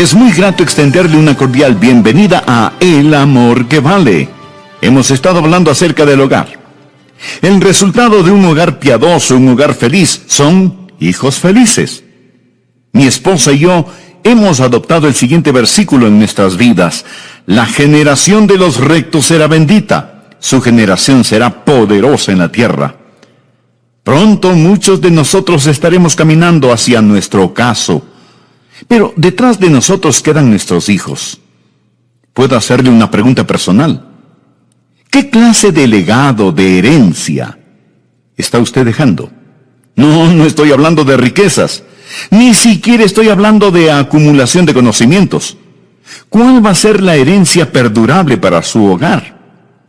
Es muy grato extenderle una cordial bienvenida a El Amor que Vale. Hemos estado hablando acerca del hogar. El resultado de un hogar piadoso, un hogar feliz, son hijos felices. Mi esposa y yo hemos adoptado el siguiente versículo en nuestras vidas. La generación de los rectos será bendita. Su generación será poderosa en la tierra. Pronto muchos de nosotros estaremos caminando hacia nuestro ocaso. Pero detrás de nosotros quedan nuestros hijos. Puedo hacerle una pregunta personal. ¿Qué clase de legado, de herencia, está usted dejando? No estoy hablando de riquezas. Ni siquiera estoy hablando de acumulación de conocimientos. ¿Cuál va a ser la herencia perdurable para su hogar?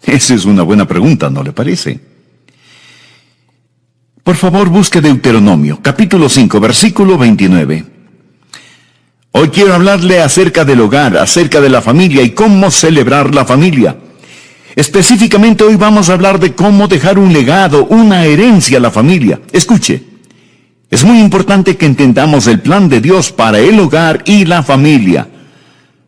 Esa es una buena pregunta, ¿no le parece? Por favor, busque Deuteronomio, capítulo 5, versículo 29. Hoy quiero hablarle acerca del hogar, acerca de la familia y cómo celebrar la familia. Específicamente hoy vamos a hablar de cómo dejar un legado, una herencia a la familia. Escuche, es muy importante que entendamos el plan de Dios para el hogar y la familia.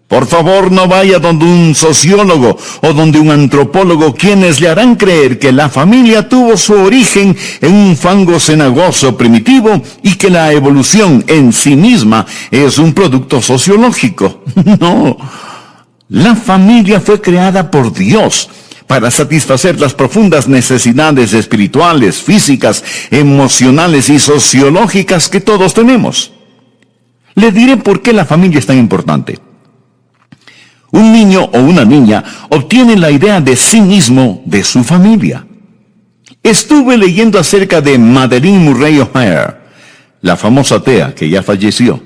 Por favor, no vaya donde un sociólogo o donde un antropólogo, quienes le harán creer que la familia tuvo su origen en un fango cenagoso primitivo y que la evolución en sí misma es un producto sociológico. No, la familia fue creada por Dios para satisfacer las profundas necesidades espirituales, físicas, emocionales y sociológicas que todos tenemos. Le diré por qué la familia es tan importante. Un niño o una niña obtiene la idea de sí mismo de su familia. Estuve leyendo acerca de Madeleine Murray O'Hair, la famosa atea que ya falleció.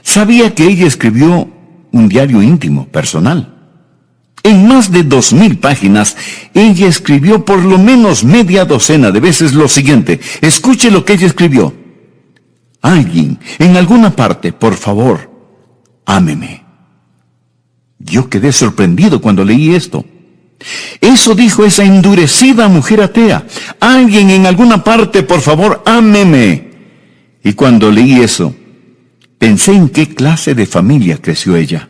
Sabía que ella escribió un diario íntimo, personal. En más de 2000 páginas, ella escribió por lo menos media docena de veces lo siguiente. Escuche lo que ella escribió. Alguien, en alguna parte, por favor, ámeme. Yo quedé sorprendido cuando leí esto. Eso dijo esa endurecida mujer atea. Alguien en alguna parte, por favor, ámeme. Y cuando leí eso, pensé en qué clase de familia creció ella.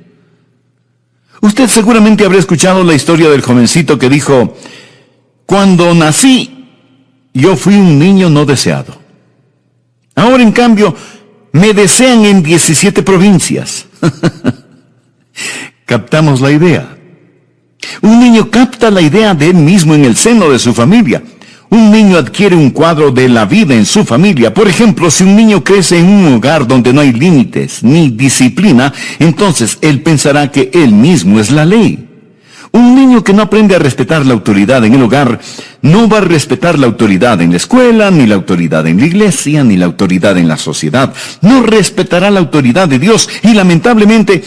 Usted seguramente habrá escuchado la historia del jovencito que dijo, cuando nací, yo fui un niño no deseado. Ahora, en cambio, me desean en 17 provincias. Captamos la idea. Un niño capta la idea de él mismo en el seno de su familia. Un niño adquiere un cuadro de la vida en su familia. Por ejemplo, si un niño crece en un hogar donde no hay límites ni disciplina, entonces él pensará que él mismo es la ley. Un niño que no aprende a respetar la autoridad en el hogar, no va a respetar la autoridad en la escuela, ni la autoridad en la iglesia, ni la autoridad en la sociedad. No respetará la autoridad de Dios y lamentablemente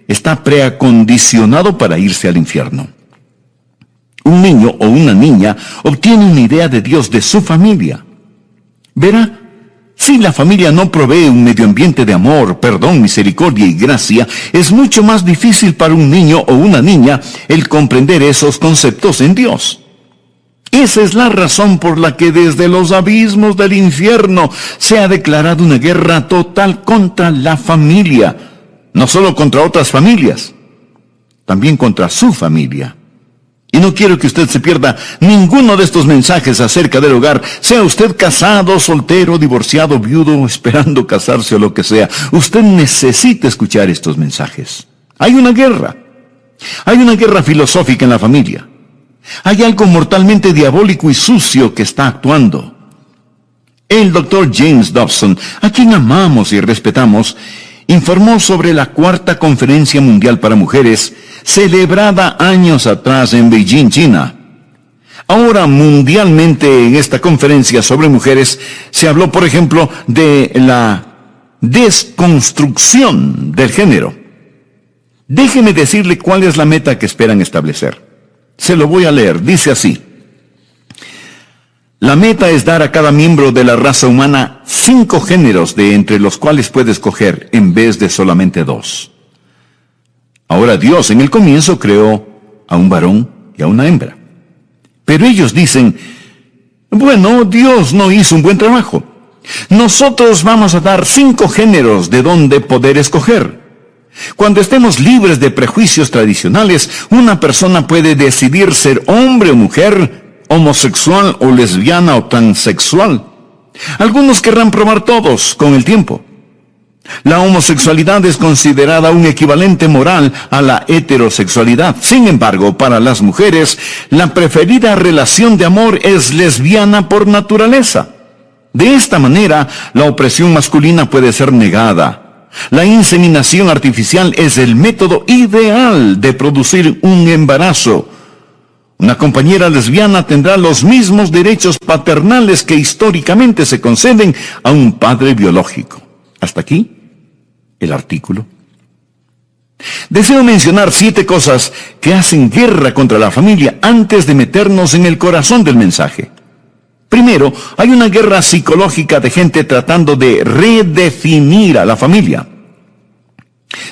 está preacondicionado para irse al infierno. Un niño o una niña obtiene una idea de Dios de su familia. Verá, si la familia no provee un medio ambiente de amor, perdón, misericordia y gracia, es mucho más difícil para un niño o una niña el comprender esos conceptos en Dios. Esa es la razón por la que desde los abismos del infierno se ha declarado una guerra total contra la familia. No solo contra otras familias, también contra su familia. Y no quiero que usted se pierda ninguno de estos mensajes acerca del hogar, sea usted casado, soltero, divorciado, viudo, esperando casarse o lo que sea. Usted necesita escuchar estos mensajes. Hay una guerra filosófica en la familia. Hay algo mortalmente diabólico y sucio que está actuando. El doctor James Dobson, a quien amamos y respetamos, informó sobre la 4ª Conferencia Mundial para Mujeres, celebrada años atrás en Beijing, China. Ahora, mundialmente, en esta conferencia sobre mujeres, se habló, por ejemplo, de la desconstrucción del género. Déjeme decirle cuál es la meta que esperan establecer. Se lo voy a leer, dice así. La meta es dar a cada miembro de la raza humana 5 géneros de entre los cuales puede escoger, en vez de solamente 2. Ahora Dios en el comienzo creó a un varón y a una hembra. Pero ellos dicen, bueno, Dios no hizo un buen trabajo. Nosotros vamos a dar 5 géneros de donde poder escoger. Cuando estemos libres de prejuicios tradicionales, una persona puede decidir ser hombre o mujer, homosexual o lesbiana o transexual. Algunos querrán probar todos con el tiempo. La homosexualidad es considerada un equivalente moral a la heterosexualidad. Sin embargo, para las mujeres, la preferida relación de amor es lesbiana por naturaleza. De esta manera, la opresión masculina puede ser negada. La inseminación artificial es el método ideal de producir un embarazo. Una compañera lesbiana tendrá los mismos derechos paternales que históricamente se conceden a un padre biológico. Hasta aquí el artículo. Deseo mencionar 7 cosas que hacen guerra contra la familia antes de meternos en el corazón del mensaje. Primero, hay una guerra psicológica de gente tratando de redefinir a la familia.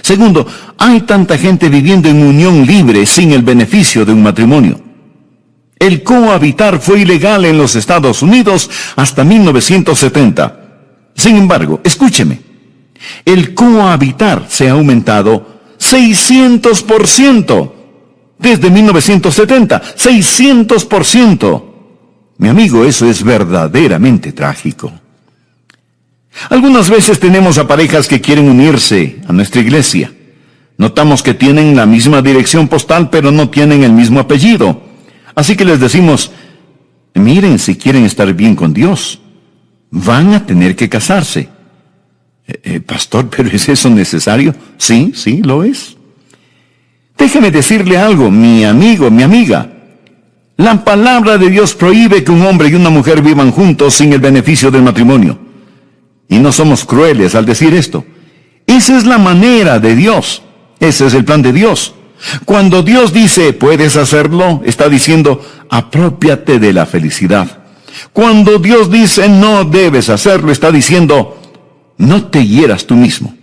Segundo, hay tanta gente viviendo en unión libre sin el beneficio de un matrimonio. El cohabitar fue ilegal en los Estados Unidos hasta 1970. Sin embargo, escúcheme, el cohabitar se ha aumentado 600% desde 1970. 600%. Mi amigo, eso es verdaderamente trágico. Algunas veces tenemos a parejas que quieren unirse a nuestra iglesia. Notamos que tienen la misma dirección postal, pero no tienen el mismo apellido. Así que les decimos, miren, si quieren estar bien con Dios, van a tener que casarse. Pastor, ¿pero es eso necesario? Sí, lo es. Déjeme decirle algo, mi amigo, mi amiga. La palabra de Dios prohíbe que un hombre y una mujer vivan juntos sin el beneficio del matrimonio. Y no somos crueles al decir esto. Esa es la manera de Dios. Ese es el plan de Dios. Cuando Dios dice, puedes hacerlo, está diciendo, aprópiate de la felicidad. Cuando Dios dice, no debes hacerlo, está diciendo, no te hieras tú mismo.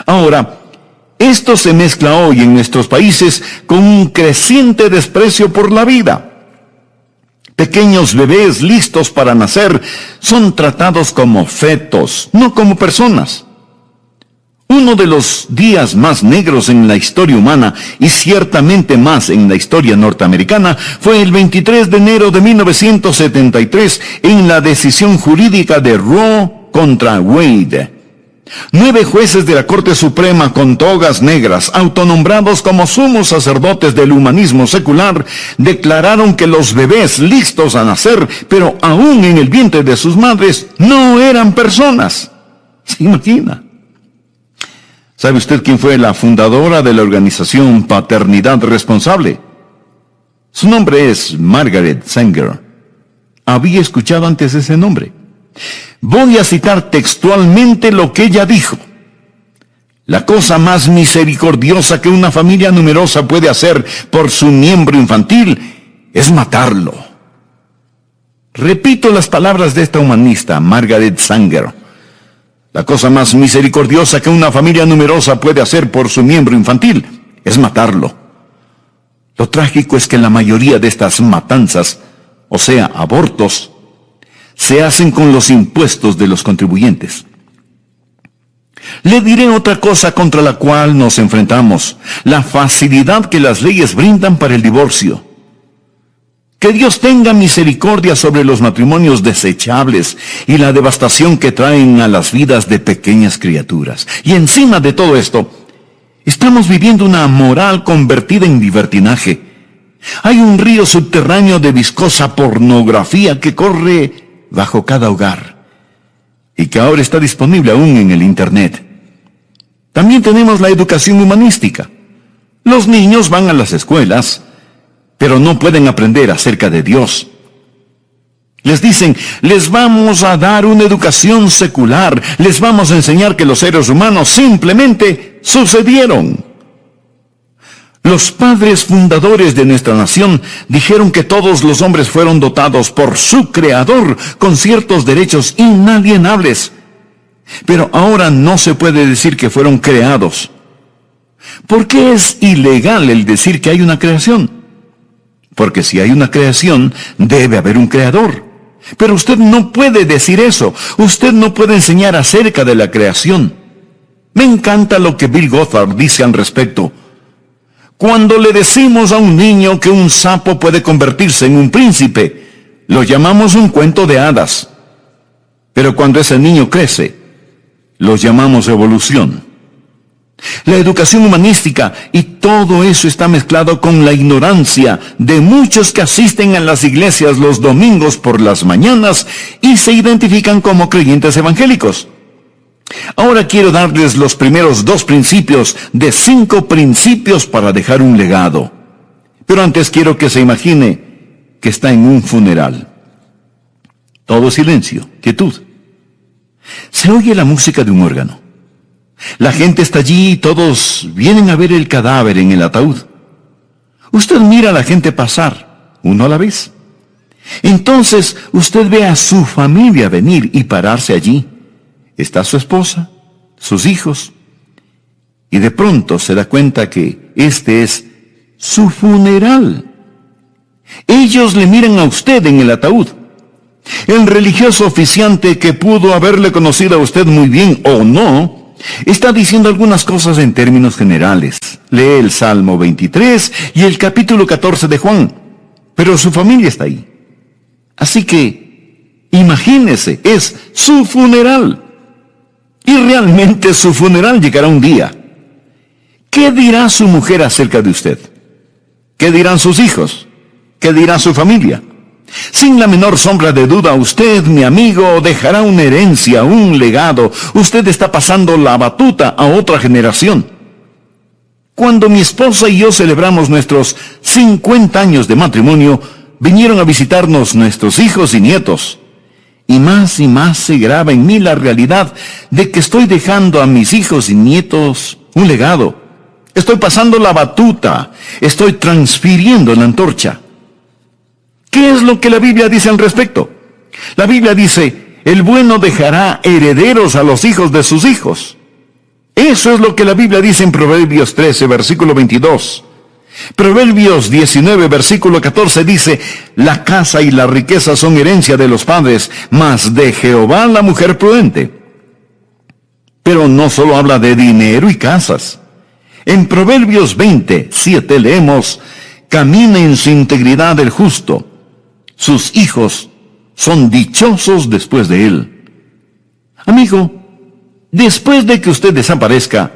Ahora, esto se mezcla hoy en nuestros países con un creciente desprecio por la vida. Pequeños bebés listos para nacer son tratados como fetos, no como personas. Uno de los días más negros en la historia humana, y ciertamente más en la historia norteamericana, fue el 23 de enero de 1973 en la decisión jurídica de Roe contra Wade. 9 jueces de la Corte Suprema con togas negras, autonombrados como sumos sacerdotes del humanismo secular, declararon que los bebés listos a nacer, pero aún en el vientre de sus madres, no eran personas. ¿Se imagina? ¿Sabe usted quién fue la fundadora de la organización Paternidad Responsable? Su nombre es Margaret Sanger. ¿Había escuchado antes ese nombre? Voy a citar textualmente lo que ella dijo. La cosa más misericordiosa que una familia numerosa puede hacer por su miembro infantil es matarlo. Repito las palabras de esta humanista, Margaret Sanger. La cosa más misericordiosa que una familia numerosa puede hacer por su miembro infantil es matarlo. Lo trágico es que la mayoría de estas matanzas, o sea, abortos, se hacen con los impuestos de los contribuyentes. Le diré otra cosa contra la cual nos enfrentamos: la facilidad que las leyes brindan para el divorcio. Que Dios tenga misericordia sobre los matrimonios desechables y la devastación que traen a las vidas de pequeñas criaturas. Y encima de todo esto, estamos viviendo una moral convertida en libertinaje. Hay un río subterráneo de viscosa pornografía que corre bajo cada hogar y que ahora está disponible aún en el Internet. También tenemos la educación humanística. Los niños van a las escuelas, pero no pueden aprender acerca de Dios. Les dicen, les vamos a dar una educación secular, les vamos a enseñar que los seres humanos simplemente sucedieron. Los padres fundadores de nuestra nación dijeron que todos los hombres fueron dotados por su Creador con ciertos derechos inalienables. Pero ahora no se puede decir que fueron creados. ¿Por qué es ilegal el decir que hay una creación? Porque si hay una creación, debe haber un creador. Pero usted no puede decir eso. Usted no puede enseñar acerca de la creación. Me encanta lo que Bill Gothard dice al respecto. Cuando le decimos a un niño que un sapo puede convertirse en un príncipe, lo llamamos un cuento de hadas. Pero cuando ese niño crece, lo llamamos evolución. La educación humanística y todo eso está mezclado con la ignorancia de muchos que asisten a las iglesias los domingos por las mañanas y se identifican como creyentes evangélicos. Ahora quiero darles los primeros 2 principios de 5 principios para dejar un legado. Pero antes quiero que se imagine que está en un funeral. Todo silencio, quietud. Se oye la música de un órgano. La gente está allí y todos vienen a ver el cadáver en el ataúd. Usted mira a la gente pasar, uno a la vez. Entonces usted ve a su familia venir y pararse allí. Está su esposa, sus hijos, y de pronto se da cuenta que este es su funeral. Ellos le miran a usted en el ataúd. El religioso oficiante, que pudo haberle conocido a usted muy bien o no, está diciendo algunas cosas en términos generales. Lee el Salmo 23 y el capítulo 14 de Juan, pero su familia está ahí. Así que, imagínese, es su funeral. Y realmente su funeral llegará un día. ¿Qué dirá su mujer acerca de usted? ¿Qué dirán sus hijos? ¿Qué dirá su familia? Sin la menor sombra de duda, usted, mi amigo, dejará una herencia, un legado. Usted está pasando la batuta a otra generación. Cuando mi esposa y yo celebramos nuestros 50 años de matrimonio, vinieron a visitarnos nuestros hijos y nietos. Y más se graba en mí la realidad de que estoy dejando a mis hijos y nietos un legado. Estoy pasando la batuta, estoy transfiriendo la antorcha. ¿Qué es lo que la Biblia dice al respecto? La Biblia dice, el bueno dejará herederos a los hijos de sus hijos. Eso es lo que la Biblia dice en Proverbios 13, versículo 22. Proverbios 19, versículo 14 dice, la casa y la riqueza son herencia de los padres, mas de Jehová la mujer prudente. Pero no solo habla de dinero y casas. En Proverbios 20, 7 leemos, camina en su integridad el justo, sus hijos son dichosos después de él. Amigo, después de que usted desaparezca,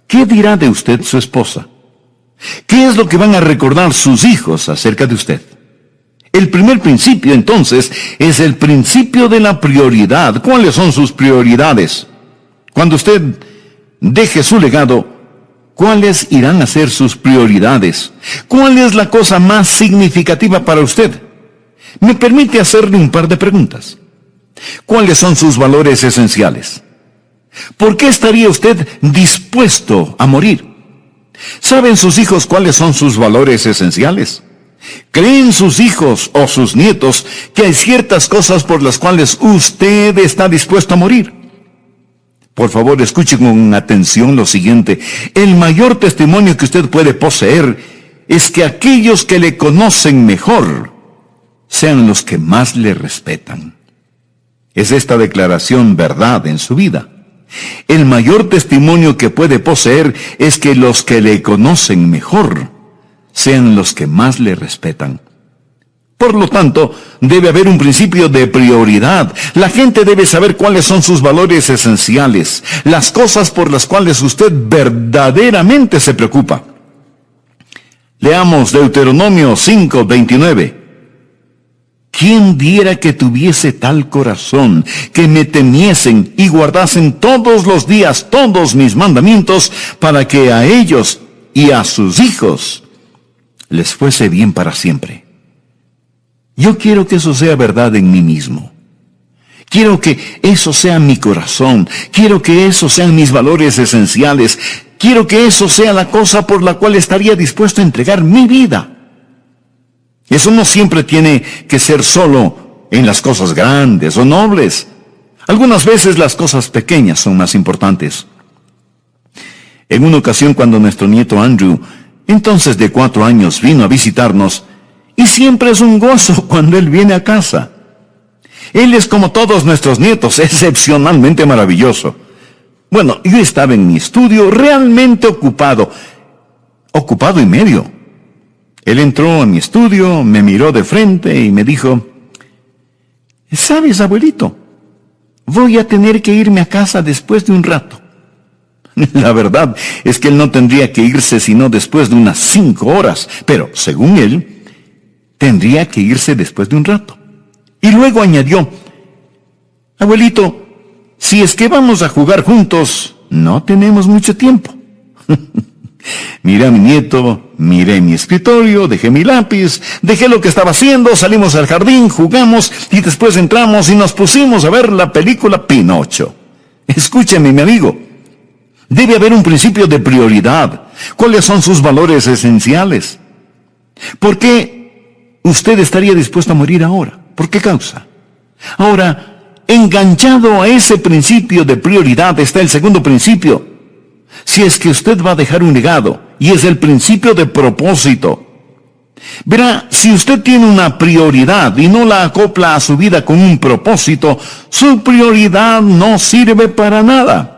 ¿qué dirá de usted su esposa? ¿Qué es lo que van a recordar sus hijos acerca de usted? El primer principio, entonces, es el principio de la prioridad. ¿Cuáles son sus prioridades? Cuando usted deje su legado, ¿cuáles irán a ser sus prioridades? ¿Cuál es la cosa más significativa para usted? Me permite hacerle un par de preguntas. ¿Cuáles son sus valores esenciales? ¿Por qué estaría usted dispuesto a morir? ¿Saben sus hijos cuáles son sus valores esenciales? ¿Creen sus hijos o sus nietos que hay ciertas cosas por las cuales usted está dispuesto a morir? Por favor, escuche con atención lo siguiente. El mayor testimonio que usted puede poseer es que aquellos que le conocen mejor sean los que más le respetan. ¿Es esta declaración verdad en su vida? El mayor testimonio que puede poseer es que los que le conocen mejor sean los que más le respetan. Por lo tanto, debe haber un principio de prioridad. La gente debe saber cuáles son sus valores esenciales, las cosas por las cuales usted verdaderamente se preocupa. Leamos Deuteronomio 5:29. ¿Quién diera que tuviese tal corazón, que me temiesen y guardasen todos los días todos mis mandamientos, para que a ellos y a sus hijos les fuese bien para siempre? Yo quiero que eso sea verdad en mí mismo. Quiero que eso sea mi corazón. Quiero que eso sean mis valores esenciales. Quiero que eso sea la cosa por la cual estaría dispuesto a entregar mi vida. Eso no siempre tiene que ser solo en las cosas grandes o nobles. Algunas veces las cosas pequeñas son más importantes. En una ocasión, cuando nuestro nieto Andrew, entonces de 4 años, vino a visitarnos, y siempre es un gozo cuando él viene a casa. Él es como todos nuestros nietos, excepcionalmente maravilloso. Bueno, yo estaba en mi estudio realmente ocupado y medio. Él entró en mi estudio, me miró de frente y me dijo: ¿sabes, abuelito? Voy a tener que irme a casa después de un rato. La verdad es que él no tendría que irse sino después de unas 5 horas, pero según él, tendría que irse después de un rato. Y luego añadió: abuelito, si es que vamos a jugar juntos, no tenemos mucho tiempo. Miré a mi nieto, miré mi escritorio, dejé mi lápiz, dejé lo que estaba haciendo, salimos al jardín, jugamos y después entramos y nos pusimos a ver la película Pinocho. Escúcheme, mi amigo, debe haber un principio de prioridad. ¿Cuáles son sus valores esenciales? ¿Por qué usted estaría dispuesto a morir ahora? ¿Por qué causa? Ahora, enganchado a ese principio de prioridad está el segundo principio. Si es que usted va a dejar un legado, y es el principio de propósito. Verá, si usted tiene una prioridad y no la acopla a su vida con un propósito, su prioridad no sirve para nada.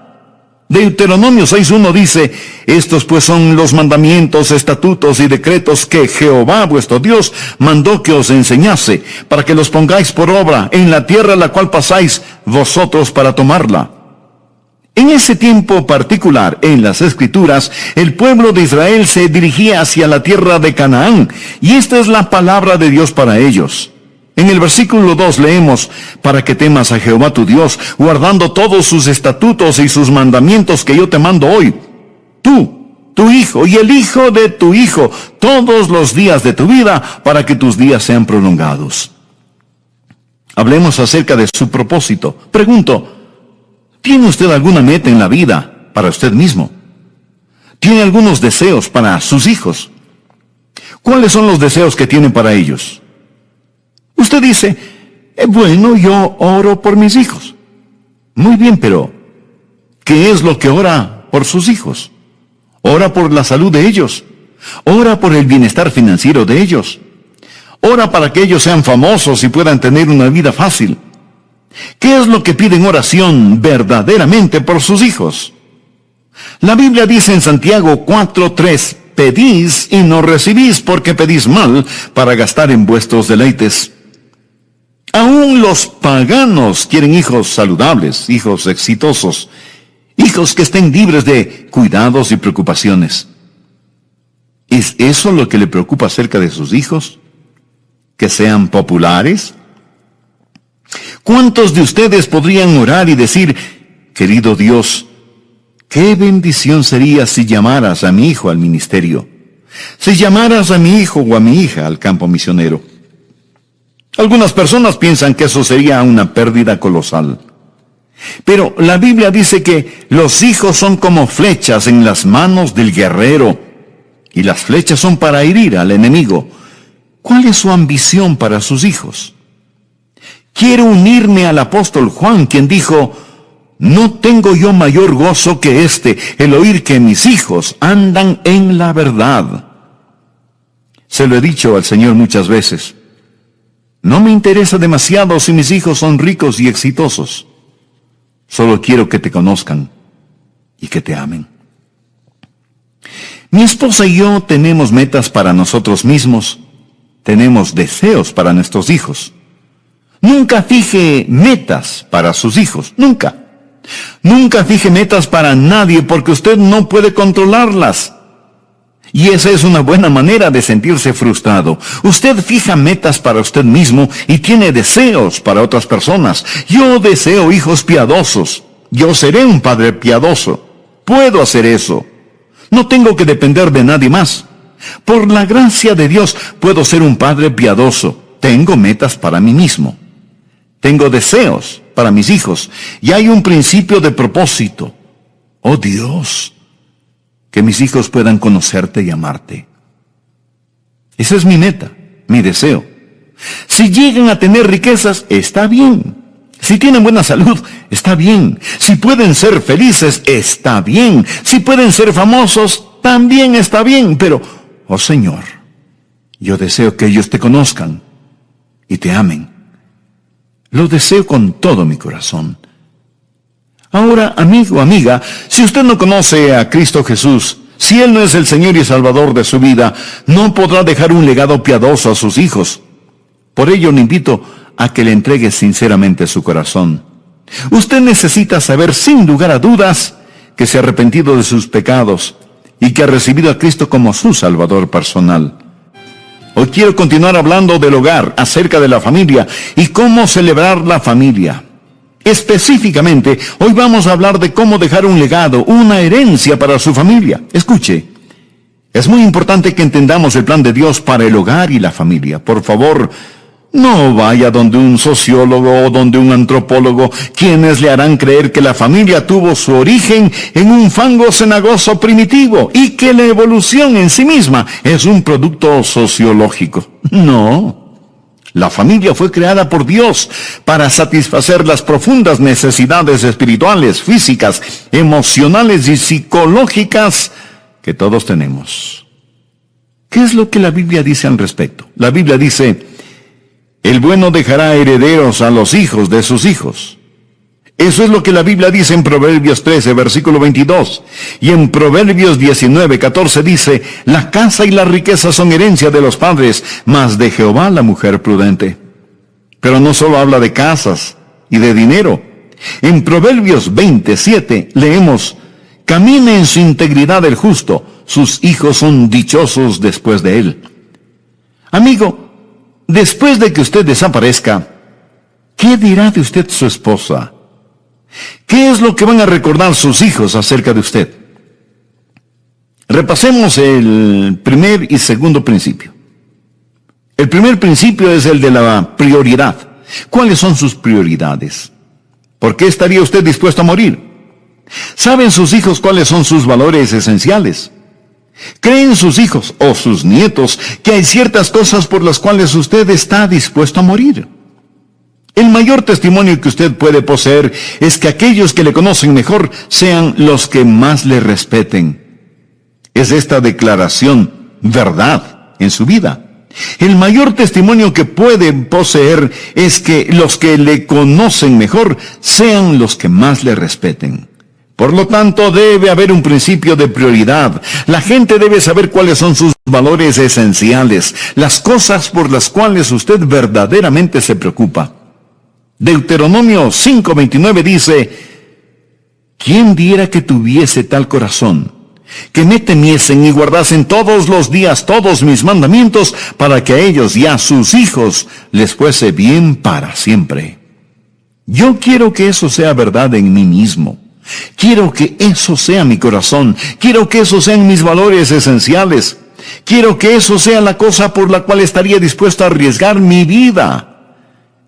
Deuteronomio 6:1 dice: estos pues son los mandamientos, estatutos y decretos que Jehová vuestro Dios mandó que os enseñase, para que los pongáis por obra en la tierra la cual pasáis vosotros para tomarla. En ese tiempo particular, en las Escrituras, el pueblo de Israel se dirigía hacia la tierra de Canaán, y esta es la palabra de Dios para ellos. En el versículo 2 leemos: para que temas a Jehová tu Dios, guardando todos sus estatutos y sus mandamientos que yo te mando hoy, tú, tu hijo y el hijo de tu hijo, todos los días de tu vida, para que tus días sean prolongados. Hablemos acerca de su propósito. Pregunto: ¿tiene usted alguna meta en la vida para usted mismo? ¿Tiene algunos deseos para sus hijos? ¿Cuáles son los deseos que tiene para ellos? Usted dice: bueno, yo oro por mis hijos. Muy bien, pero ¿qué es lo que ora por sus hijos? Ora por la salud de ellos. Ora por el bienestar financiero de ellos. Ora para que ellos sean famosos y puedan tener una vida fácil. ¿Qué es lo que pide en oración verdaderamente por sus hijos? La Biblia dice en Santiago 4:3: pedís y no recibís, porque pedís mal, para gastar en vuestros deleites. Aún los paganos quieren hijos saludables, hijos exitosos, hijos que estén libres de cuidados y preocupaciones. ¿Es eso lo que le preocupa acerca de sus hijos? ¿Que sean populares? ¿Cuántos de ustedes podrían orar y decir: querido Dios, qué bendición sería si llamaras a mi hijo al ministerio, si llamaras a mi hijo o a mi hija al campo misionero? Algunas personas piensan que eso sería una pérdida colosal. Pero la Biblia dice que los hijos son como flechas en las manos del guerrero, y las flechas son para herir al enemigo. ¿Cuál es su ambición para sus hijos? Quiero unirme al apóstol Juan, quien dijo: no tengo yo mayor gozo que el oír que mis hijos andan en la verdad. Se lo he dicho al Señor muchas veces: no me interesa demasiado si mis hijos son ricos y exitosos. Solo quiero que te conozcan y que te amen. Mi esposa y yo tenemos metas para nosotros mismos. Tenemos deseos para nuestros hijos. Nunca fije metas para sus hijos, nunca. Nunca fije metas para nadie, porque usted no puede controlarlas. Y esa es una buena manera de sentirse frustrado. Usted fija metas para usted mismo y tiene deseos para otras personas. Yo deseo hijos piadosos. Yo seré un padre piadoso. Puedo hacer eso. No tengo que depender de nadie más. Por la gracia de Dios puedo ser un padre piadoso. Tengo metas para mí mismo. Tengo deseos para mis hijos. Y hay un principio de propósito. Oh Dios, que mis hijos puedan conocerte y amarte. Esa es mi meta, mi deseo. Si llegan a tener riquezas, está bien. Si tienen buena salud, está bien. Si pueden ser felices, está bien. Si pueden ser famosos, también está bien. Pero, oh Señor, yo deseo que ellos te conozcan y te amen. Lo deseo con todo mi corazón. Ahora, amigo, amiga, si usted no conoce a Cristo Jesús, si Él no es el Señor y Salvador de su vida, no podrá dejar un legado piadoso a sus hijos. Por ello le invito a que le entregue sinceramente su corazón. Usted necesita saber sin lugar a dudas que se ha arrepentido de sus pecados y que ha recibido a Cristo como su Salvador personal. Hoy quiero continuar hablando del hogar, acerca de la familia y cómo celebrar la familia. Específicamente, hoy vamos a hablar de cómo dejar un legado, una herencia para su familia. Escuche, es muy importante que entendamos el plan de Dios para el hogar y la familia. Por favor, no vaya donde un sociólogo o donde un antropólogo, quienes le harán creer que la familia tuvo su origen en un fango cenagoso primitivo y que la evolución en sí misma es un producto sociológico. No. La familia fue creada por Dios para satisfacer las profundas necesidades espirituales, físicas, emocionales y psicológicas que todos tenemos. ¿Qué es lo que la Biblia dice al respecto? La Biblia dice: el bueno dejará herederos a los hijos de sus hijos. Eso es lo que la Biblia dice en Proverbios 13, versículo 22. Y en Proverbios 19, 14 dice: la casa y la riqueza son herencia de los padres, mas de Jehová la mujer prudente. Pero no solo habla de casas y de dinero. En Proverbios 27 leemos: camina en su integridad el justo, sus hijos son dichosos después de él. Amigo, después de que usted desaparezca, ¿qué dirá de usted su esposa? ¿Qué es lo que van a recordar sus hijos acerca de usted? Repasemos el primer y segundo principio. El primer principio es el de la prioridad. ¿Cuáles son sus prioridades? ¿Por qué estaría usted dispuesto a morir? ¿Saben sus hijos cuáles son sus valores esenciales? ¿Creen sus hijos o sus nietos que hay ciertas cosas por las cuales usted está dispuesto a morir? El mayor testimonio que usted puede poseer es que aquellos que le conocen mejor sean los que más le respeten. Es esta declaración verdad en su vida. El mayor testimonio que puede poseer es que los que le conocen mejor sean los que más le respeten. Por lo tanto, debe haber un principio de prioridad. La gente debe saber cuáles son sus valores esenciales, las cosas por las cuales usted verdaderamente se preocupa. Deuteronomio 5:29 dice: ¿quién diera que tuviese tal corazón, que me temiesen y guardasen todos los días todos mis mandamientos, para que a ellos y a sus hijos les fuese bien para siempre? Yo quiero que eso sea verdad en mí mismo. Quiero que eso sea mi corazón. Quiero que eso sean mis valores esenciales. Quiero que eso sea la cosa por la cual estaría dispuesto a arriesgar mi vida.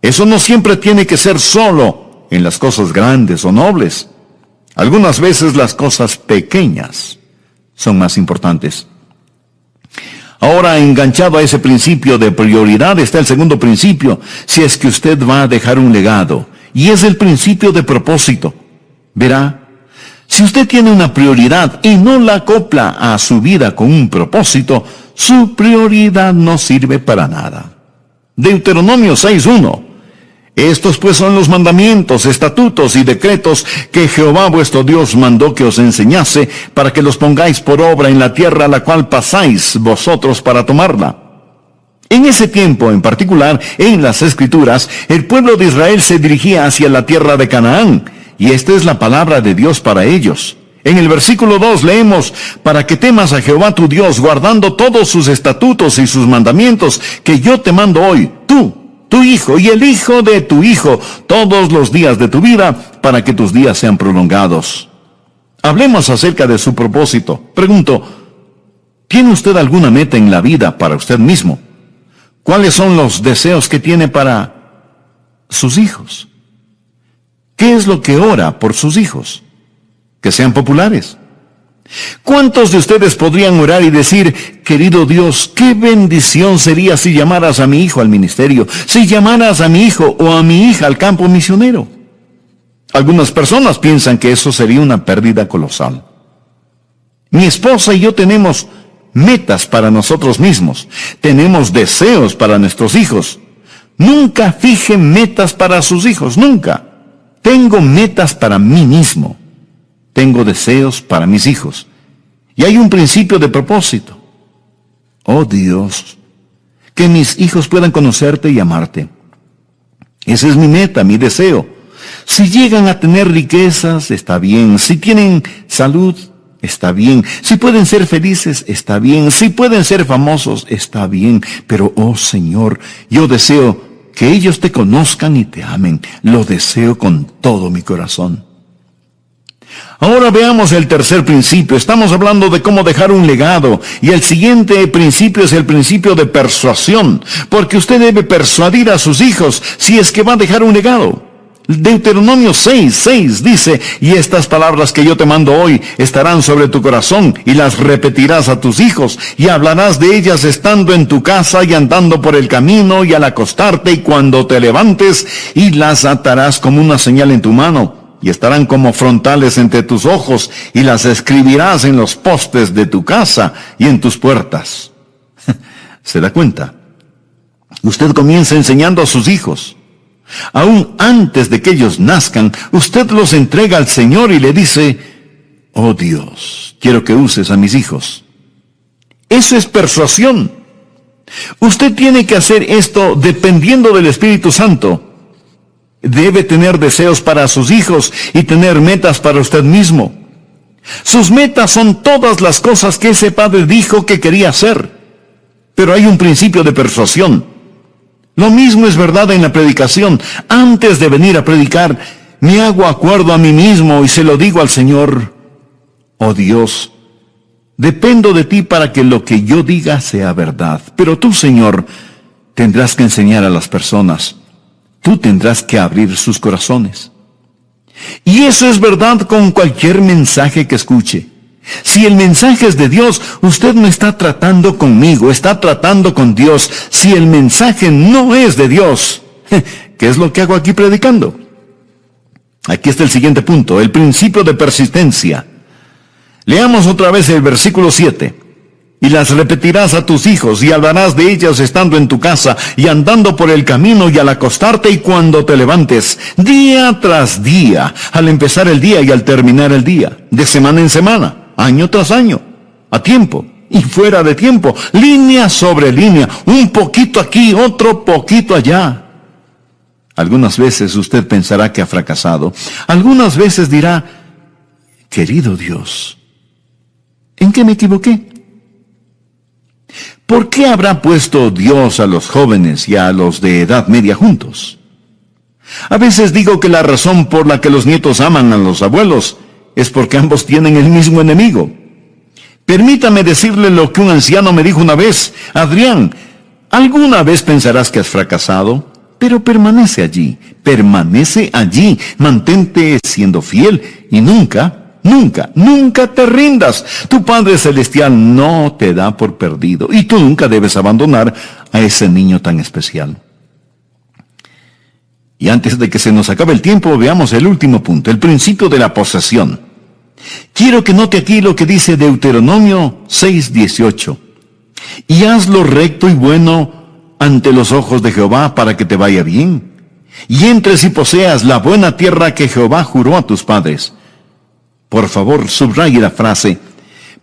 Eso no siempre tiene que ser solo en las cosas grandes o nobles. Algunas veces las cosas pequeñas son más importantes. Ahora, enganchado a ese principio de prioridad, está el segundo principio, si es que usted va a dejar un legado, y es el principio de propósito. Verá, si usted tiene una prioridad y no la acopla a su vida con un propósito, su prioridad no sirve para nada. Deuteronomio 6:1. Estos pues son los mandamientos, estatutos y decretos que Jehová vuestro Dios mandó que os enseñase, para que los pongáis por obra en la tierra a la cual pasáis vosotros para tomarla. En ese tiempo en particular, en las Escrituras, el pueblo de Israel se dirigía hacia la tierra de Canaán, y esta es la palabra de Dios para ellos. En el versículo 2 leemos: para que temas a Jehová tu Dios, guardando todos sus estatutos y sus mandamientos, que yo te mando hoy, tú, tu hijo y el hijo de tu hijo, todos los días de tu vida, para que tus días sean prolongados. Hablemos acerca de su propósito. Pregunto, ¿tiene usted alguna meta en la vida para usted mismo? ¿Cuáles son los deseos que tiene para sus hijos? ¿Qué es lo que ora por sus hijos? Que sean populares. ¿Cuántos de ustedes podrían orar y decir: querido Dios, qué bendición sería si llamaras a mi hijo al ministerio, si llamaras a mi hijo o a mi hija al campo misionero? Algunas personas piensan que eso sería una pérdida colosal. Mi esposa y yo tenemos metas para nosotros mismos, tenemos deseos para nuestros hijos. Nunca fijen metas para sus hijos, nunca. Tengo metas para mí mismo. Tengo deseos para mis hijos. Y hay un principio de propósito. Oh Dios, que mis hijos puedan conocerte y amarte. Esa es mi meta, mi deseo. Si llegan a tener riquezas, está bien. Si tienen salud, está bien. Si pueden ser felices, está bien. Si pueden ser famosos, está bien. Pero, oh Señor, yo deseo que ellos te conozcan y te amen. Lo deseo con todo mi corazón. Ahora veamos el tercer principio. Estamos hablando de cómo dejar un legado. Y el siguiente principio es el principio de persuasión. Porque usted debe persuadir a sus hijos si es que va a dejar un legado. Deuteronomio 6:6 dice: y estas palabras que yo te mando hoy estarán sobre tu corazón, y las repetirás a tus hijos, y hablarás de ellas estando en tu casa y andando por el camino y al acostarte y cuando te levantes, y las atarás como una señal en tu mano, y estarán como frontales entre tus ojos, y las escribirás en los postes de tu casa y en tus puertas. ¿Se da cuenta? Usted comienza enseñando a sus hijos. Aún antes de que ellos nazcan, usted los entrega al Señor y le dice: oh Dios, quiero que uses a mis hijos. Eso es persuasión. Usted tiene que hacer esto dependiendo del Espíritu Santo. Debe tener deseos para sus hijos y tener metas para usted mismo. Sus metas son todas las cosas que ese padre dijo que quería hacer. Pero hay un principio de persuasión. Lo mismo es verdad en la predicación. Antes de venir a predicar, me hago acuerdo a mí mismo y se lo digo al Señor: oh Dios, dependo de ti para que lo que yo diga sea verdad. Pero tú, Señor, tendrás que enseñar a las personas. Tú tendrás que abrir sus corazones. Y eso es verdad con cualquier mensaje que escuche. Si el mensaje es de Dios, usted no está tratando conmigo, está tratando con Dios. Si el mensaje no es de Dios, ¿qué es lo que hago aquí predicando? Aquí está el siguiente punto, el principio de persistencia. Leamos otra vez el versículo 7. Y las repetirás a tus hijos, y hablarás de ellas estando en tu casa, y andando por el camino, y al acostarte, y cuando te levantes, día tras día, al empezar el día y al terminar el día, de semana en semana, año tras año, a tiempo y fuera de tiempo, línea sobre línea, un poquito aquí, otro poquito allá. Algunas veces usted pensará que ha fracasado. Algunas veces dirá: querido Dios, ¿en qué me equivoqué? ¿Por qué habrá puesto Dios a los jóvenes y a los de edad media juntos? A veces digo que la razón por la que los nietos aman a los abuelos es porque ambos tienen el mismo enemigo. Permítame decirle lo que un anciano me dijo una vez: Adrián, alguna vez pensarás que has fracasado, pero permanece allí, mantente siendo fiel y nunca te rindas. Tu Padre Celestial no te da por perdido y tú nunca debes abandonar a ese niño tan especial. Y antes de que se nos acabe el tiempo, veamos el último punto, el principio de la posesión. Quiero que note aquí lo que dice Deuteronomio 6:18. Y haz lo recto y bueno ante los ojos de Jehová para que te vaya bien, y entres y poseas la buena tierra que Jehová juró a tus padres. Por favor, subraye la frase: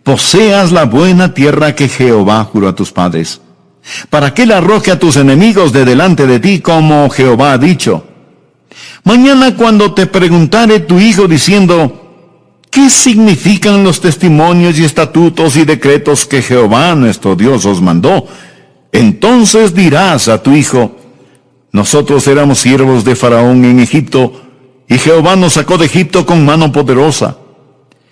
poseas la buena tierra que Jehová juró a tus padres, para que él arroje a tus enemigos de delante de ti, como Jehová ha dicho. Mañana, cuando te preguntare tu hijo diciendo: ¿qué significan los testimonios y estatutos y decretos que Jehová nuestro Dios os mandó? Entonces dirás a tu hijo: nosotros éramos siervos de Faraón en Egipto, y Jehová nos sacó de Egipto con mano poderosa.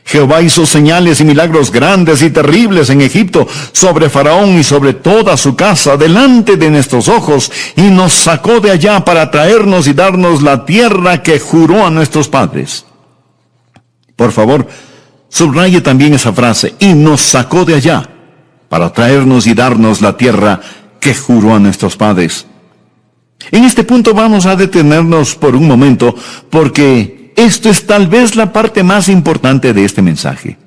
Jehová hizo señales y milagros grandes y terribles en Egipto, sobre Faraón y sobre toda su casa, delante de nuestros ojos, y nos sacó de allá para traernos y darnos la tierra que juró a nuestros padres. Por favor, subraye también esa frase: y nos sacó de allá para traernos y darnos la tierra que juró a nuestros padres. En este punto vamos a detenernos por un momento, porque esto es tal vez la parte más importante de este mensaje.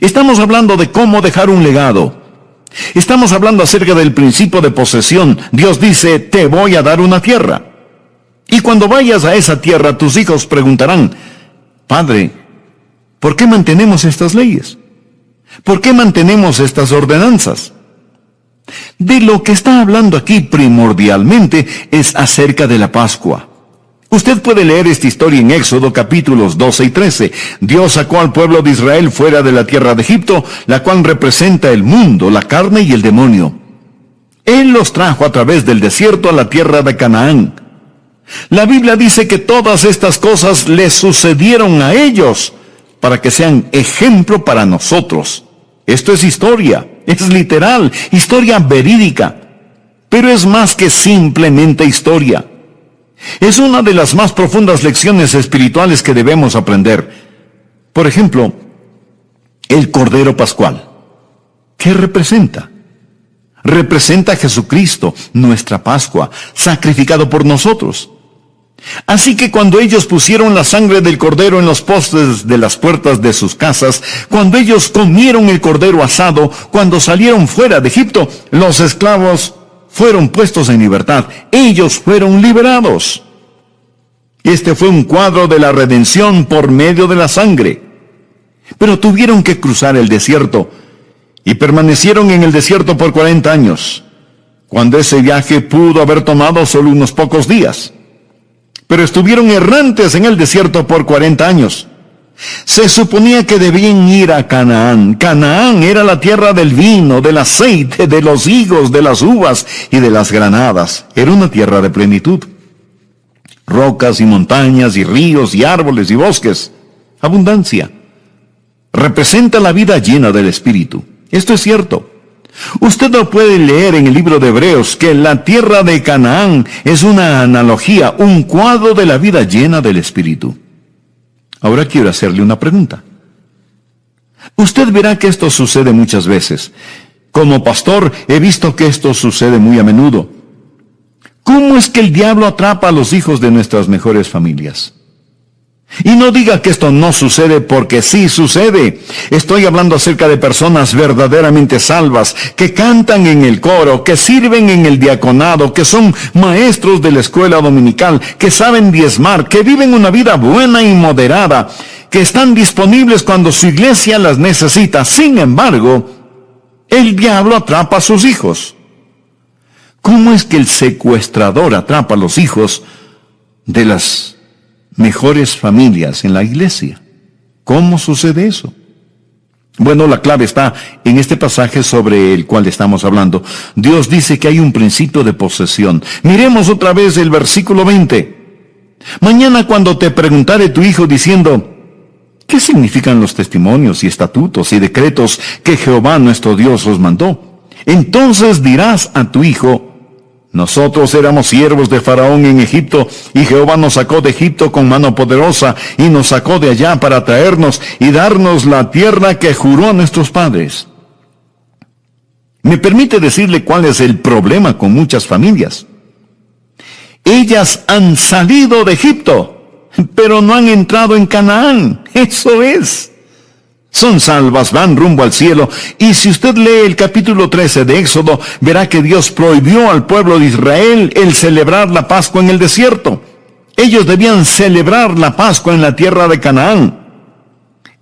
Estamos hablando de cómo dejar un legado. Estamos hablando acerca del principio de posesión. Dios dice: te voy a dar una tierra. Y cuando vayas a esa tierra, tus hijos preguntarán: Padre, ¿por qué mantenemos estas leyes? ¿Por qué mantenemos estas ordenanzas? De lo que está hablando aquí primordialmente es acerca de la Pascua. Usted puede leer esta historia en Éxodo capítulos 12 y 13. Dios sacó al pueblo de Israel fuera de la tierra de Egipto, la cual representa el mundo, la carne y el demonio. Él los trajo a través del desierto a la tierra de Canaán. La Biblia dice que todas estas cosas les sucedieron a ellos para que sean ejemplo para nosotros. Esto es historia, es literal, historia verídica, pero es más que simplemente historia. Es una de las más profundas lecciones espirituales que debemos aprender. Por ejemplo, el Cordero Pascual. ¿Qué representa? Representa a Jesucristo, nuestra Pascua, sacrificado por nosotros. Así que cuando ellos pusieron la sangre del cordero en los postes de las puertas de sus casas, cuando ellos comieron el cordero asado, cuando salieron fuera de Egipto, los esclavos fueron puestos en libertad. Ellos fueron liberados. Este fue un cuadro de la redención por medio de la sangre. Pero tuvieron que cruzar el desierto y permanecieron en el desierto por 40 años, cuando ese viaje pudo haber tomado solo unos pocos días. Pero estuvieron errantes en el desierto por 40 años. Se suponía que debían ir a Canaán. Canaán era la tierra del vino, del aceite, de los higos, de las uvas y de las granadas. Era una tierra de plenitud. Rocas y montañas y ríos y árboles y bosques. Abundancia. Representa la vida llena del Espíritu. Esto es cierto. Usted lo puede leer en el libro de Hebreos, que la tierra de Canaán es una analogía, un cuadro de la vida llena del Espíritu. Ahora quiero hacerle una pregunta. Usted verá que esto sucede muchas veces. Como pastor, he visto que esto sucede muy a menudo. ¿Cómo es que el diablo atrapa a los hijos de nuestras mejores familias? Y no diga que esto no sucede, porque sí sucede. Estoy hablando acerca de personas verdaderamente salvas, que cantan en el coro, que sirven en el diaconado, que son maestros de la escuela dominical, que saben diezmar, que viven una vida buena y moderada, que están disponibles cuando su iglesia las necesita. Sin embargo, el diablo atrapa a sus hijos. ¿Cómo es que el secuestrador atrapa a los hijos de las mejores familias en la iglesia? ¿Cómo sucede eso? Bueno, la clave está en este pasaje sobre el cual estamos hablando. Dios dice que hay un principio de posesión. Miremos otra vez el versículo 20. Mañana, cuando te preguntare tu hijo diciendo: ¿qué significan los testimonios y estatutos y decretos que Jehová nuestro Dios os mandó? Entonces dirás a tu hijo: nosotros éramos siervos de Faraón en Egipto, y Jehová nos sacó de Egipto con mano poderosa, y nos sacó de allá para traernos y darnos la tierra que juró a nuestros padres. ¿Me permite decirle cuál es el problema con muchas familias? Ellas han salido de Egipto, pero no han entrado en Canaán. Eso es. Son salvas, van rumbo al cielo. Y si usted lee el capítulo 13 de Éxodo, verá que Dios prohibió al pueblo de Israel el celebrar la Pascua en el desierto. Ellos debían celebrar la Pascua en la tierra de Canaán.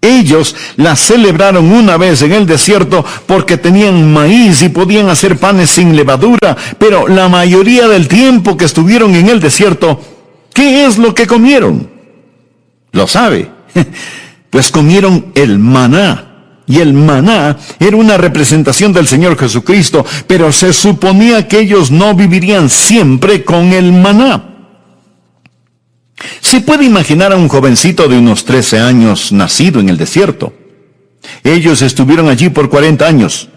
Ellos la celebraron una vez en el desierto porque tenían maíz y podían hacer panes sin levadura, pero la mayoría del tiempo que estuvieron en el desierto, ¿qué es lo que comieron? ¿Lo sabe? Pues comieron el maná. Y el maná era una representación del Señor Jesucristo, pero se suponía que ellos no vivirían siempre con el maná. Se puede imaginar a un jovencito de unos 13 años nacido en el desierto. Ellos estuvieron allí por 40 años.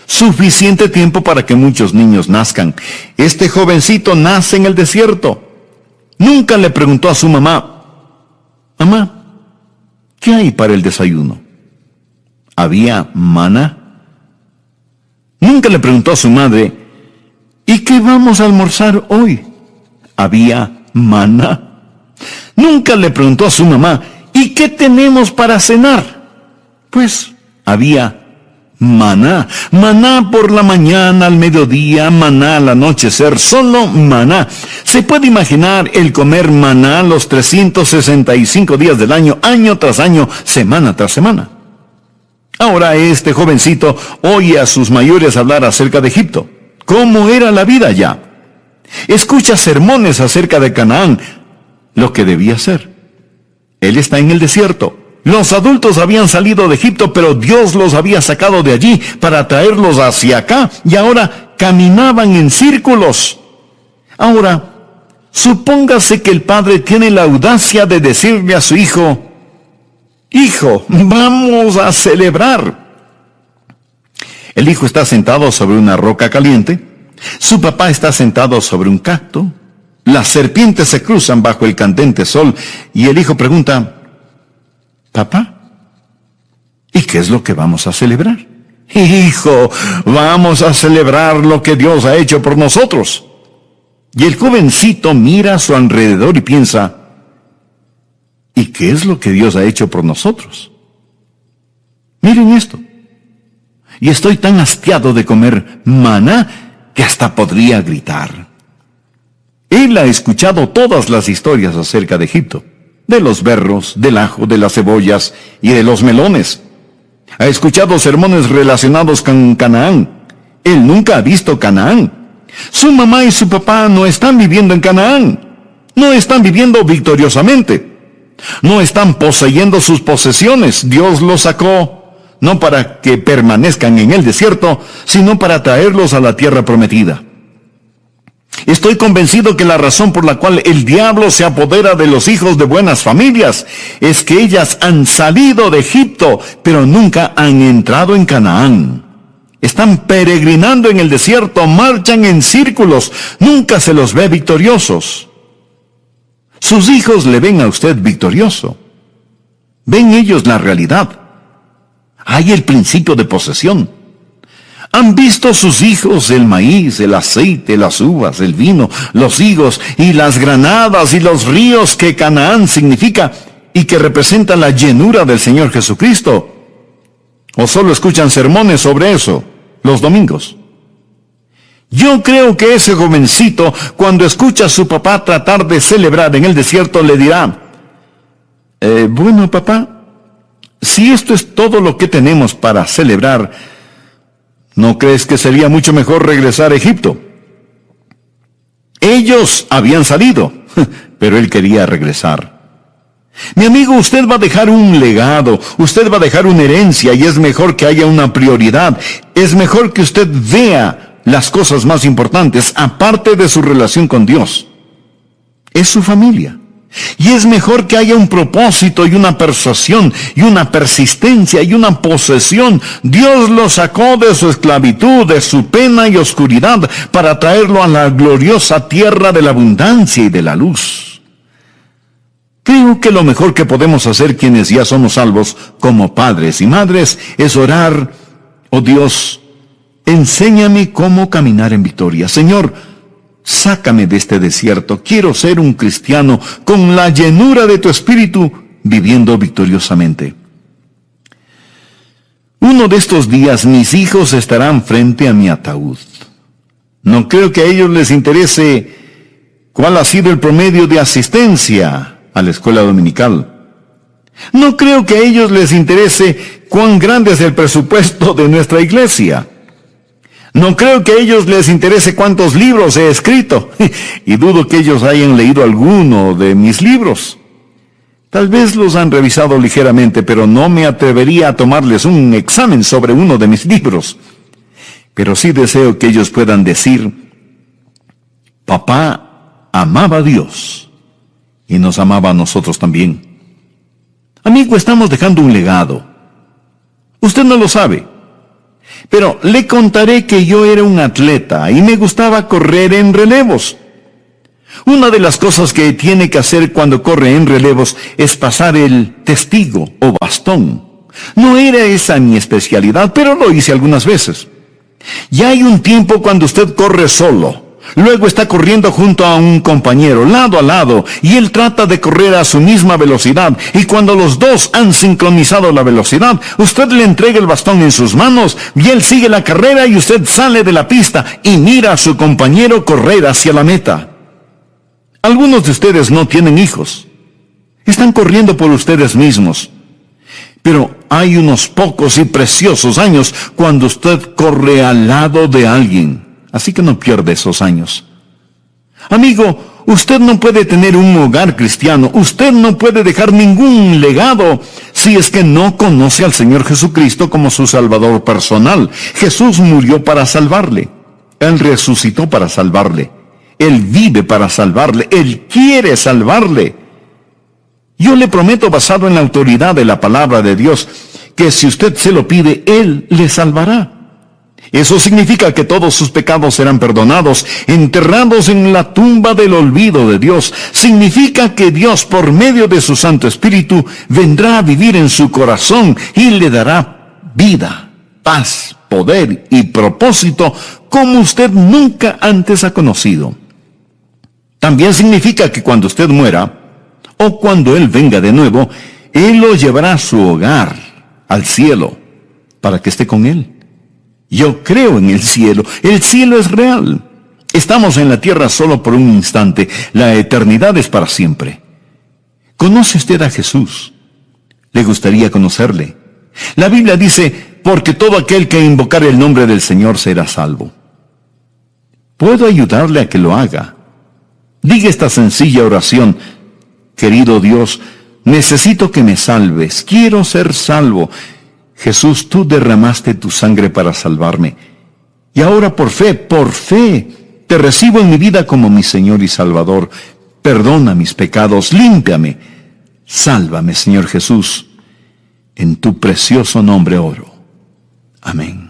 Suficiente tiempo para que muchos niños nazcan. Este jovencito nace en el desierto. Nunca le preguntó a su mamá: mamá, ¿qué hay para el desayuno? ¿Había maná? Nunca le preguntó a su madre: ¿y qué vamos a almorzar hoy? ¿Había maná? Nunca le preguntó a su mamá: ¿y qué tenemos para cenar? Pues había maná. Maná por la mañana, al mediodía, maná al anochecer, solo maná. ¿Se puede imaginar el comer maná los 365 días del año tras año, semana tras semana? Ahora este jovencito oye a sus mayores hablar acerca de Egipto. ¿Cómo era la vida allá? Escucha sermones acerca de Canaán, lo que debía ser. Él está en el desierto. Los adultos habían salido de Egipto, pero Dios los había sacado de allí para traerlos hacia acá, y ahora caminaban en círculos. Ahora, supóngase que el padre tiene la audacia de decirle a su hijo: hijo, vamos a celebrar. El hijo está sentado sobre una roca caliente. Su papá está sentado sobre un cacto. Las serpientes se cruzan bajo el candente sol y el hijo pregunta: papá, ¿y qué es lo que vamos a celebrar? Hijo, vamos a celebrar lo que Dios ha hecho por nosotros. Y el jovencito mira a su alrededor y piensa: ¿y qué es lo que Dios ha hecho por nosotros? Miren esto. Y estoy tan hastiado de comer maná que hasta podría gritar. Él ha escuchado todas las historias acerca de Egipto, de los berros, del ajo, de las cebollas y de los melones. Ha escuchado sermones relacionados con Canaán. Él nunca ha visto Canaán. Su mamá y su papá no están viviendo en Canaán. No están viviendo victoriosamente. No están poseyendo sus posesiones. Dios los sacó no para que permanezcan en el desierto, sino para traerlos a la tierra prometida. Estoy convencido que la razón por la cual el diablo se apodera de los hijos de buenas familias es que ellas han salido de Egipto, pero nunca han entrado en Canaán. Están peregrinando en el desierto, marchan en círculos, nunca se los ve victoriosos. Sus hijos le ven a usted victorioso. Ven ellos la realidad. Hay el principio de posesión. ¿Han visto sus hijos el maíz, el aceite, las uvas, el vino, los higos y las granadas y los ríos que Canaán significa y que representan la llenura del Señor Jesucristo? ¿O solo escuchan sermones sobre eso los domingos? Yo creo que ese jovencito, cuando escucha a su papá tratar de celebrar en el desierto, le dirá: bueno, papá, si esto es todo lo que tenemos para celebrar, ¿no crees que sería mucho mejor regresar a Egipto? Ellos habían salido, pero él quería regresar. Mi amigo, usted va a dejar un legado, usted va a dejar una herencia, y es mejor que haya una prioridad. Es mejor que usted vea las cosas más importantes, aparte de su relación con Dios. Es su familia. Y es mejor que haya un propósito y una persuasión y una persistencia y una posesión. Dios lo sacó de su esclavitud, de su pena y oscuridad, para traerlo a la gloriosa tierra de la abundancia y de la luz. Creo que lo mejor que podemos hacer quienes ya somos salvos como padres y madres es orar: oh Dios, enséñame cómo caminar en victoria. Señor, sácame de este desierto. Quiero ser un cristiano con la llenura de tu espíritu, viviendo victoriosamente. Uno de estos días mis hijos estarán frente a mi ataúd. No creo que a ellos les interese cuál ha sido el promedio de asistencia a la escuela dominical. No creo que a ellos les interese cuán grande es el presupuesto de nuestra iglesia. No creo que a ellos les interese cuántos libros he escrito, y dudo que ellos hayan leído alguno de mis libros. Tal vez los han revisado ligeramente, pero no me atrevería a tomarles un examen sobre uno de mis libros. Pero sí deseo que ellos puedan decir: papá amaba a Dios y nos amaba a nosotros también. Amigo, estamos dejando un legado. Usted no lo sabe. Pero le contaré que yo era un atleta y me gustaba correr en relevos. Una de las cosas que tiene que hacer cuando corre en relevos es pasar el testigo o bastón. No era esa mi especialidad, pero lo hice algunas veces. Y hay un tiempo cuando usted corre solo. Luego está corriendo junto a un compañero, lado a lado, y él trata de correr a su misma velocidad. Y cuando los dos han sincronizado la velocidad, usted le entrega el bastón en sus manos, y él sigue la carrera y usted sale de la pista y mira a su compañero correr hacia la meta. Algunos de ustedes no tienen hijos. Están corriendo por ustedes mismos. Pero hay unos pocos y preciosos años cuando usted corre al lado de alguien. Así que no pierde esos años. Amigo, usted no puede tener un hogar cristiano. Usted no puede dejar ningún legado si es que no conoce al Señor Jesucristo como su Salvador personal. Jesús murió para salvarle. Él resucitó para salvarle. Él vive para salvarle. Él quiere salvarle. Yo le prometo, basado en la autoridad de la palabra de Dios, que si usted se lo pide, Él le salvará. Eso significa que todos sus pecados serán perdonados, enterrados en la tumba del olvido de Dios. Significa que Dios, por medio de su Santo Espíritu, vendrá a vivir en su corazón y le dará vida, paz, poder y propósito como usted nunca antes ha conocido. También significa que cuando usted muera, o cuando Él venga de nuevo, Él lo llevará a su hogar, al cielo, para que esté con Él. Yo creo en el cielo es real. Estamos en la tierra solo por un instante, la eternidad es para siempre. ¿Conoce usted a Jesús? ¿Le gustaría conocerle? La Biblia dice, porque todo aquel que invocare el nombre del Señor será salvo. ¿Puedo ayudarle a que lo haga? Diga esta sencilla oración: querido Dios, necesito que me salves, quiero ser salvo. Jesús, tú derramaste tu sangre para salvarme. Y ahora por fe, te recibo en mi vida como mi Señor y Salvador. Perdona mis pecados, límpiame. Sálvame, Señor Jesús. En tu precioso nombre oro. Amén.